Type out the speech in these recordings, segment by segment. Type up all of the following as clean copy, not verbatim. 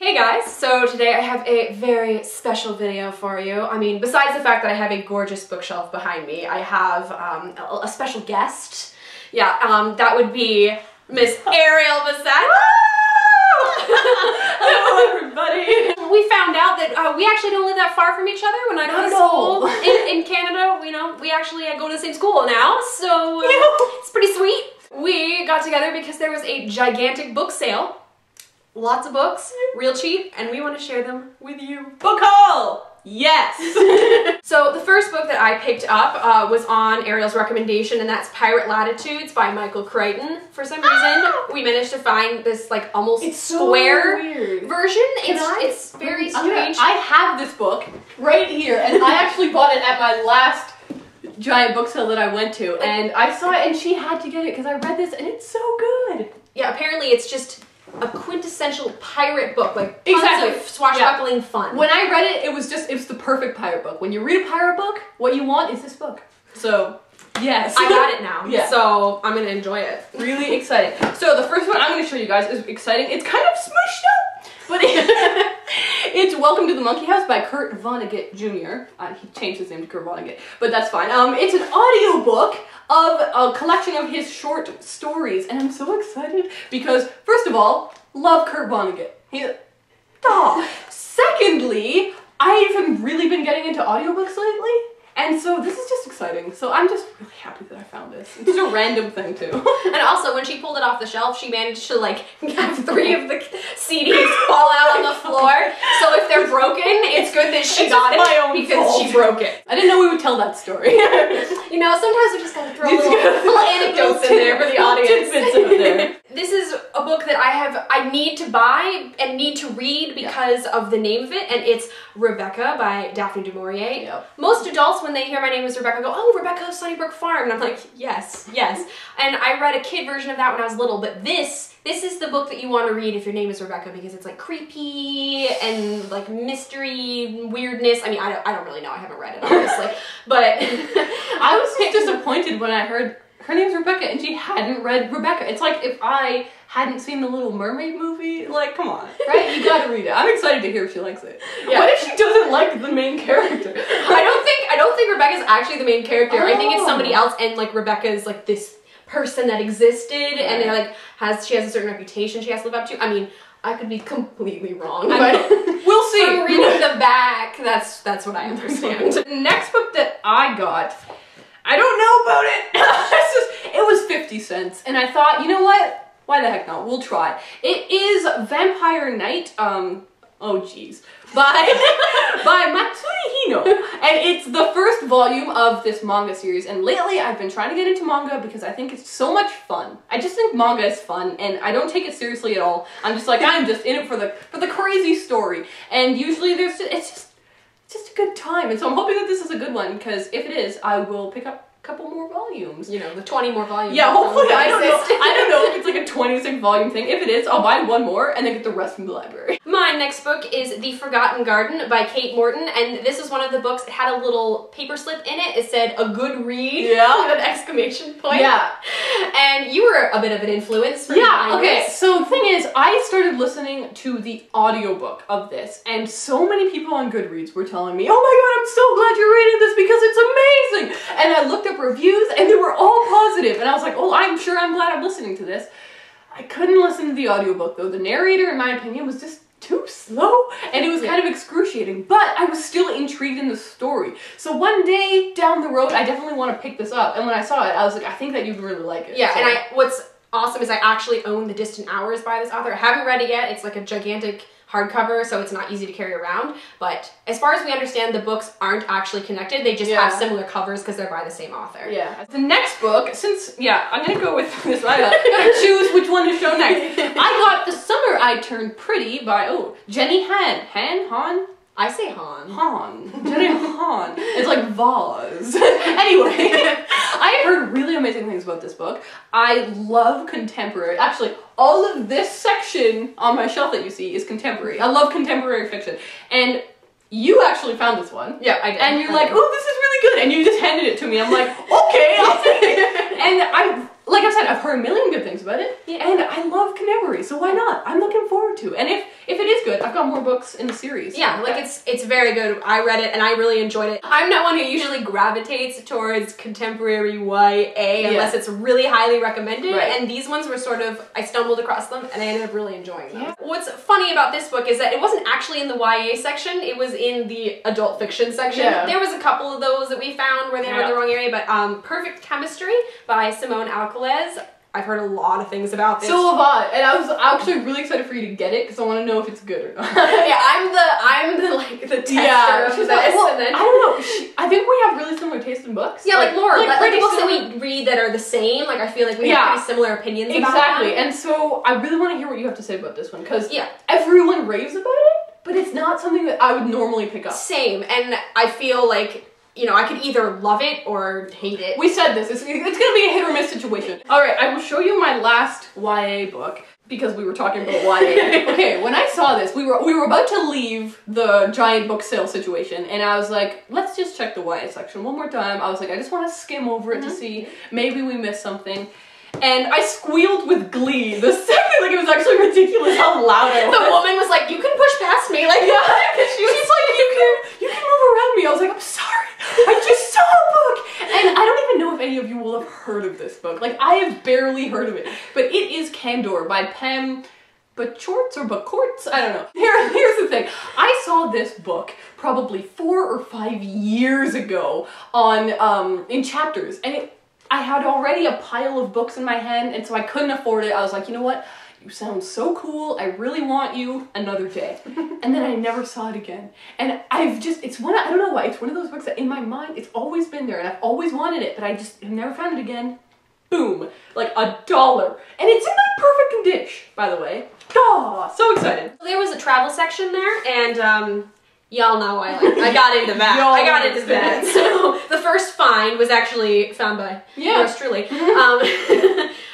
Hey guys, so today I have a very special video for you. I mean, besides the fact that I have a gorgeous bookshelf behind me, I have a special guest. Yeah, that would be Miss ArielBissett. Hello everybody! We found out that we actually don't live that far from each other. When I go to school in Canada, you know, we actually go to the same school now, so it's pretty sweet. We got together because there was a gigantic book sale. Lots of books, real cheap, and we want to share them with you. Book haul! Yes! So the first book that I picked up was on Ariel's recommendation, and that's Pirate Latitudes by Michael Crichton. For some reason, we managed to find this like almost square version. It's very strange. I have this book right here, and I actually bought it at my last giant book sale that I went to, and I saw it and she had to get it because I read this and it's so good. Yeah, apparently it's just a quintessential pirate book, like tons of swashbuckling fun. When I read it, it was the perfect pirate book. When you read a pirate book, what you want is this book. So, yes. I got it now, so I'm gonna enjoy it. Really exciting. So the first one I'm gonna show you guys is exciting. It's kind of smushed up, but it's Welcome to the Monkey House by Kurt Vonnegut Jr. He changed his name to Kurt Vonnegut, but that's fine. It's an audiobook of a collection of his short stories, and I'm so excited because, first of all, love Kurt Vonnegut. Secondly, I've really been getting into audiobooks lately, and so this is just exciting. So I'm just really happy that I found this. It's just a random thing too. And also, when she pulled it off the shelf, she managed to like have 3 of the CDs fall out on the floor. So if they're broken, it's good that she got it because she broke it. I didn't know we would tell that story. You know, sometimes we just gotta throw little anecdotes in there for the audience. There. This is a book that I need to buy and need to read because of the name of it, and it's Rebecca by Daphne du Maurier. Yep. Most adults, when they hear my name is Rebecca, go, oh, Rebecca of Sunnybrook Farm, and I'm like, yes, yes. And I read a kid version of that when I was little, but this is the book that you want to read if your name is Rebecca, because it's like creepy and like mystery, weirdness. I mean, I don't really know, I haven't read it, obviously, but I was just disappointed when I heard her name's Rebecca and she hadn't read Rebecca. It's like if I hadn't seen the Little Mermaid movie, like, come on, right? You gotta read it. I'm excited to hear if she likes it. Yeah. What if she doesn't like the main character? I don't think Rebecca's actually the main character. I think it's somebody else, and like Rebecca is like this person that existed, and it, like she has a certain reputation she has to live up to. I mean, I could be completely wrong, but we'll see. From reading the back, that's what I understand. The next book that I got, I don't know about it. It was 50 cents, and I thought, you know what? Why the heck not? We'll try. It is Vampire Knight, oh geez, by Matsuri Hino, and it's the first volume of this manga series, and lately I've been trying to get into manga because I think it's so much fun. I just think manga is fun, and I don't take it seriously at all. I'm just like, I'm just in it for the crazy story, and usually it's just a good time, and so I'm hoping that this is a good one, because if it is, I will pick up a couple more volumes. You know, the 20 more volumes. Yeah, hopefully. I don't know if it's like a 26 volume thing. If it is, I'll buy 1 more and then get the rest from the library. My next book is The Forgotten Garden by Kate Morton, and this is one of the books. It had a little paper slip in it. It said, a good read, with an exclamation point. Yeah. And you were a bit of an influence for okay, so the thing is, I started listening to the audiobook of this, and so many people on Goodreads were telling me, oh my god, I'm so glad you're reading this because it's amazing! And I looked up reviews, and they were all positive, and I was like, oh, I'm glad I'm listening to this. I couldn't listen to the audiobook though. The narrator, in my opinion, was just too slow, and it was kind of excruciating, but I was still intrigued in the story. So one day down the road, I definitely want to pick this up, and when I saw it, I was like, I think that you'd really like it. Yeah, so. and what's awesome is I actually own The Distant Hours by this author. I haven't read it yet. It's like a gigantic hardcover, so it's not easy to carry around, but as far as we understand, the books aren't actually connected. They just have similar covers because they're by the same author. Yeah. The next book, since, I'm gonna go with this one. I gotta choose which one to show next. I got The Summer I Turned Pretty by, Jenny Han. Han? I say Han. Jenny Han. It's like vase. Anyway, I have heard really amazing things about this book. I love contemporary. Actually, all of this section on my shelf that you see is contemporary. I love contemporary fiction. And you actually found this one. Yeah, I did. And you're like, oh, this is really good. And you just handed it to me. I'm like, okay, I'll take it. And I'm like I said, I've heard a million good things about it, Yeah. and I love contemporary, so why not? I'm looking forward to it. And if it is good, I've got more books in the series. Yeah, like it's very good. I read it and I really enjoyed it. I'm not one who usually gravitates towards contemporary YA unless it's really highly recommended. Right. And these ones were sort of, I stumbled across them and I ended up really enjoying them. Yeah. What's funny about this book is that it wasn't actually in the YA section, it was in the adult fiction section. Yeah. There was a couple of those that we found where they were in the wrong area, but Perfect Chemistry by Simone Alcalez. I've heard a lot of things about this. So have I, and I was actually really excited for you to get it because I want to know if it's good or not. Yeah, I'm the like the tester of this, well, and then I don't know. I think we have really similar taste in books. yeah, like Laura, like the books similar. that we read that are the same. Like I feel like we have pretty similar opinions about Exactly, them. and so I really want to hear what you have to say about this one because Yeah. everyone raves about it, but it's not something that I would normally pick up. Same, and I feel like, you know, I could either love it or hate it. We said this. It's going to be a hit or miss situation. All right, I will show you my last YA book because we were talking about YA. Okay, when I saw this, we were about to leave the giant book sale situation, and I was like, let's just check the YA section one more time. I was like, I just want to skim over it to see maybe we missed something. And I squealed with glee the second, like it was actually ridiculous how loud I was. The woman was like, "You can push past me," like She's like, you can move around me. I was like, I'm sorry, I just saw a book. And I don't even know if any of you will have heard of this book. Like, I have barely heard of it. But it is Candor by Pem Bachorts or Bacorts? I don't know. Here's the thing. I saw this book probably 4 or 5 years ago on in chapters, and I had already a pile of books in my hand, and so I couldn't afford it. I was like, you know what? You sound so cool. I really want you another day. And then I never saw it again. And it's one, I don't know why, it's one of those books that in my mind, it's always been there and I've always wanted it, but I just have never found it again. Boom. Like $1. And it's in my perfect condition, by the way. Oh, so excited. There was a travel section there, and y'all know I got into that. So the first find was actually found by yours truly.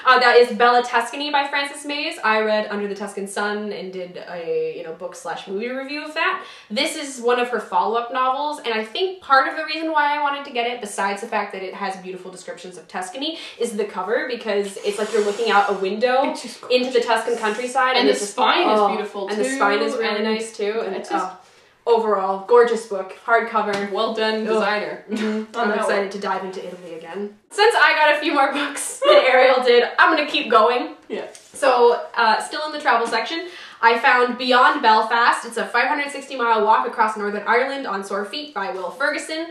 That is Bella Tuscany by Frances Mays. I read Under the Tuscan Sun and did a book/movie review of that. This is one of her follow-up novels, and I think part of the reason why I wanted to get it, besides the fact that it has beautiful descriptions of Tuscany, is the cover, because it's like you're looking out a window into the Tuscan countryside, and the spine is beautiful too. And the spine is really nice too. And it's overall, gorgeous book, hardcover. Well done, designer. I'm excited to dive into Italy again. Since I got a few more books than Ariel did, I'm gonna keep going. Yeah. So, still in the travel section, I found Beyond Belfast. It's a 560-mile walk across Northern Ireland on sore feet by Will Ferguson.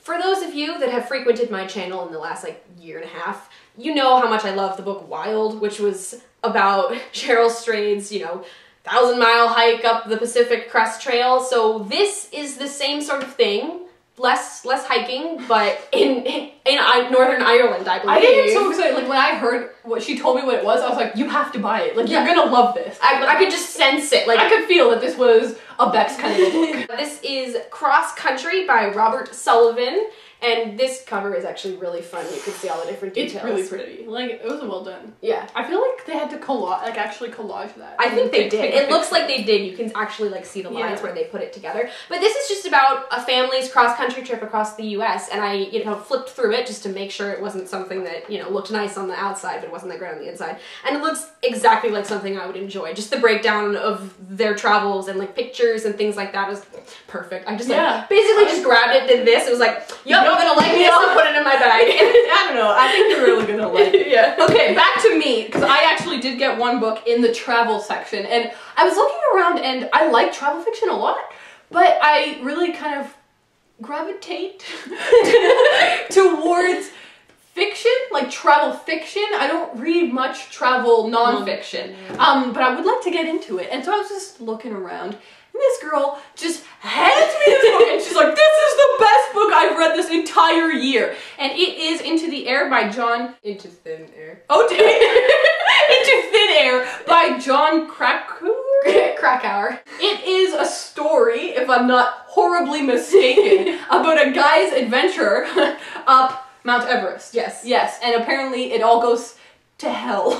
For those of you that have frequented my channel in the last year and a half, you know how much I love the book Wild, which was about Cheryl Strayed's, 1,000-mile hike up the Pacific Crest Trail. So this is the same sort of thing, less hiking, but in Northern Ireland, I believe. I get so excited. Like when I heard what she told me what it was, I was like, you have to buy it. Like you're gonna love this. I could just sense it. Like I could feel that this was a Bex kind of a book. This is Cross Country by Robert Sullivan. And this cover is actually really fun. You can see all the different details. It's really pretty. Like, it was well done. Yeah. I feel like they had to actually collage that. I think they did. It looks like they did. You can actually see the lines where they put it together. But this is just about a family's cross-country trip across the U.S. And I, flipped through it just to make sure it wasn't something that, looked nice on the outside, but it wasn't that great on the inside. And it looks exactly like something I would enjoy. Just the breakdown of their travels and pictures and things like that is perfect. I just basically just grabbed it, did this. It was like, yep, I'm gonna like this and put it in my bag. I don't know. I think you're really gonna like it. Yeah. Okay, back to me, because I actually did get one book in the travel section, and I was looking around, and I like travel fiction a lot, but I really kind of gravitate towards fiction, like travel fiction. I don't read much travel nonfiction, but I would like to get into it, and so I was just looking around. And this girl just hands me this book and she's like, this is the best book I've read this entire year. And it is Into the Air by John... Into Thin Air. Oh, Into Thin Air by John Krakauer. It is a story, if I'm not horribly mistaken, about a guy's adventure up Mount Everest. Yes. Yes, and apparently it all goes to hell.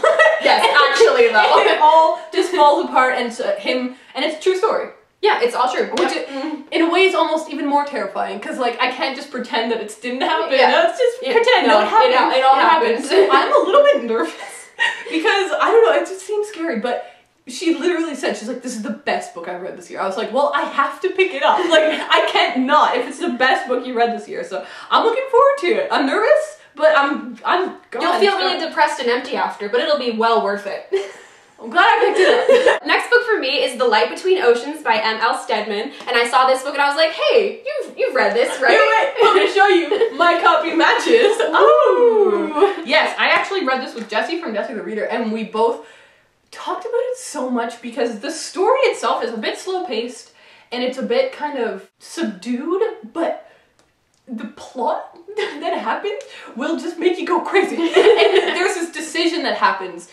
Yes, actually though. It all just falls apart and it's a true story. Yeah, it's all true. Which, in a way, is almost even more terrifying, because, like, I can't just pretend that it didn't happen. Yeah. Let's just pretend. No, it happened. It all happened. I'm a little bit nervous, because, I don't know, it just seems scary, but she literally said, she's like, this is the best book I've read this year. I was like, well, I have to pick it up. Like, I can't not if it's the best book you read this year. So I'm looking forward to it. I'm nervous, but I'm gone. You'll feel really depressed and empty after, but it'll be well worth it. I'm glad I picked it up. Next book for me is The Light Between Oceans by M.L. Stedman. And I saw this book and I was like, hey, you've read this, right? Wait, let me show you. My copy matches. Ooh. Yes, I actually read this with Jessie from Jessie the Reader, and we both talked about it so much because the story itself is a bit slow-paced and it's a bit kind of subdued, but the plot that happens will just make you go crazy. And there's this decision that happens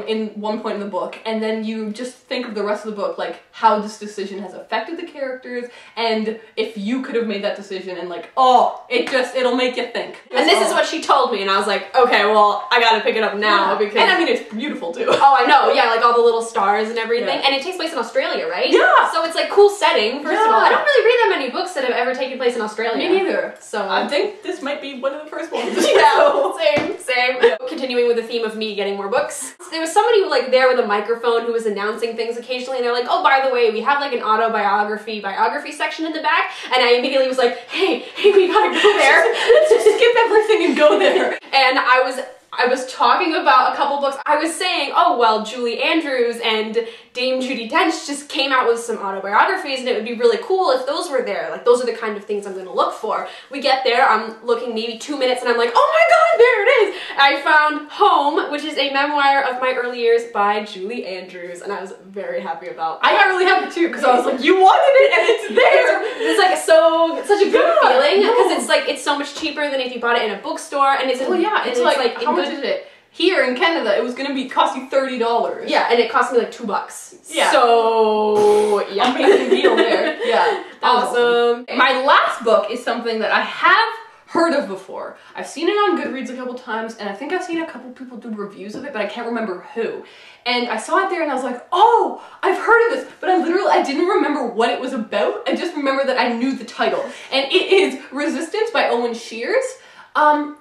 in one point in the book, and then you just think of the rest of the book, like how this decision has affected the characters, and if you could have made that decision, and like, oh, it'll make you think. And this is what she told me, and I was like, okay, well, I gotta pick it up now, because... And I mean, it's beautiful too. Oh, I know, yeah, like all the little stars and everything. Yeah. And it takes place in Australia, right? Yeah! So it's like cool setting, first of all. I don't really read that many books that have ever taken place in Australia. Me neither. So I think this might be one of the first ones. Yeah, same. Yeah. Continuing with the theme of me getting more books. There was somebody like there with a microphone who was announcing things occasionally, and they're like, oh, by the way, we have like an biography section in the back, and I immediately was like, hey, we gotta go there. Let's just skip everything and go there. And I was talking about a couple books. I was saying, oh, well, Julie Andrews and Dame Judi Dench just came out with some autobiographies, and it would be really cool if those were there. Like, those are the kind of things I'm gonna look for. We get there, I'm looking maybe 2 minutes, and I'm like, oh my god, there it is! I found Home, which is a memoir of my early years by Julie Andrews, and I was very happy about that. I got really happy too, because I was like, you wanted it, and it's there! It's like such a good feeling, because it's so much cheaper than if you bought it in a bookstore, and it's it's like how much is it? Here in Canada, it was gonna cost you $30. Yeah, and it cost me like $2. Yeah. So yeah, amazing deal there. Yeah, awesome. My last book is something that I have heard of before. I've seen it on Goodreads a couple times, and I think I've seen a couple people do reviews of it, but I can't remember who. And I saw it there, and I was like, oh, I've heard of this, but I didn't remember what it was about. I just remember that I knew the title, and it is Resistance by Owen Shears.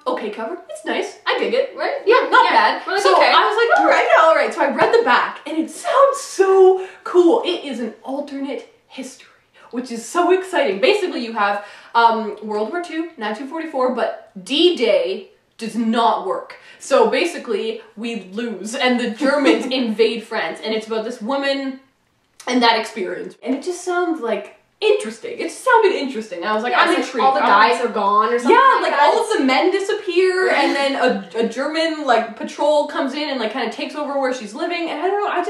Okay cover, it's nice, I dig it, right? Yeah, not bad. Like, so okay. I was like, all right, so I read the back, and it sounds so cool. It is an alternate history, which is so exciting. Basically, you have World War II, 1944, but D-Day does not work. So basically, we lose, and the Germans invade France, and it's about this woman and that experience. And it just sounds like interesting. It sounded interesting. I was like, I'm intrigued. All the guys are gone or something. Yeah, like all of the men disappear, and then a German like patrol comes in and like kind of takes over where she's living, and I don't know, it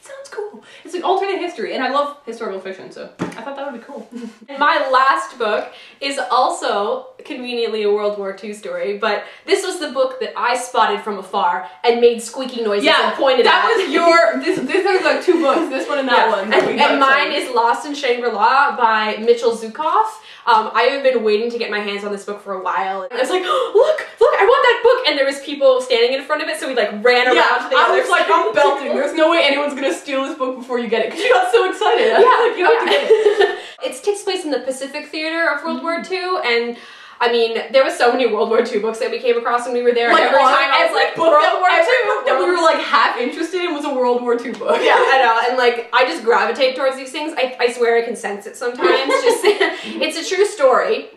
sounds cool. It's like alternate history, and I love historical fiction, so I thought that would be cool. And my last book is also conveniently a World War II story, but this was the book that I spotted from afar and made squeaky noises and pointed at. That was your, these are like two books, this one and that one. And mine is Lost in Shangri-La by Mitchell Zukoff. I have been waiting to get my hands on this book for a while. And I was like, oh, look, I want that book! And there was people standing in front of it, so we like ran around to the other side. I was like, I'm belting. There's no way anyone's gonna steal this book before you get it, because you got so excited. I was like, you have to get it. It takes place in the Pacific Theater of World War II, and I mean, there was so many World War II books that we came across when we were there. Like, every time I was like, World War II. Every book that we were like half interested in was a World War II book. Yeah, I know, and like I just gravitate towards these things. I swear I can sense it sometimes. Just it's a true story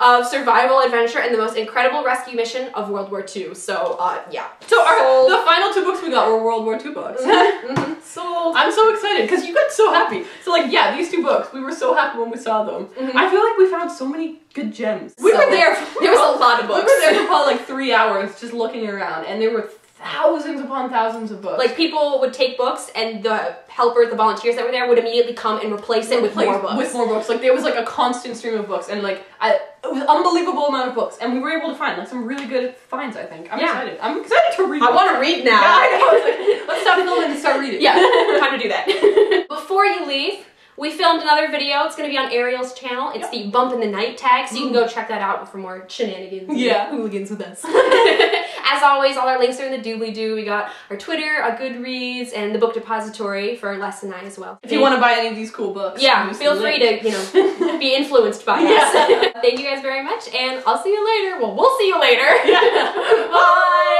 of survival, adventure, and the most incredible rescue mission of World War II. So yeah. So the final two books we got were World War II books. So I'm so excited because you got so happy. So like yeah, these two books, we were so happy when we saw them. I feel like we found so many good gems. We were there. There was a lot of books. We were there for probably like 3 hours just looking around, and there were thousands upon thousands of books. Like people would take books, and the helpers, the volunteers that were there, would immediately come and replace it with more books. With more books. Like there was like a constant stream of books, and like it was an unbelievable amount of books, and we were able to find like some really good finds. I think I'm excited. I'm excited to read. I want to read now. Yeah, I know. Like, let's stop filming and start reading. Yeah, time to do that. Before you leave, We filmed another video. It's going to be on Ariel's channel. It's the Bump in the Night tag, so you can go check that out for more shenanigans. Yeah. Hooligans with us. As always, all our links are in the doobly-doo. We got our Twitter, our Goodreads, and the Book Depository for Les and I as well. If you want to buy any of these cool books. Yeah, feel free to, you know, be influenced by us. Thank you guys very much, and I'll see you later. Well, we'll see you later. Yeah. Bye!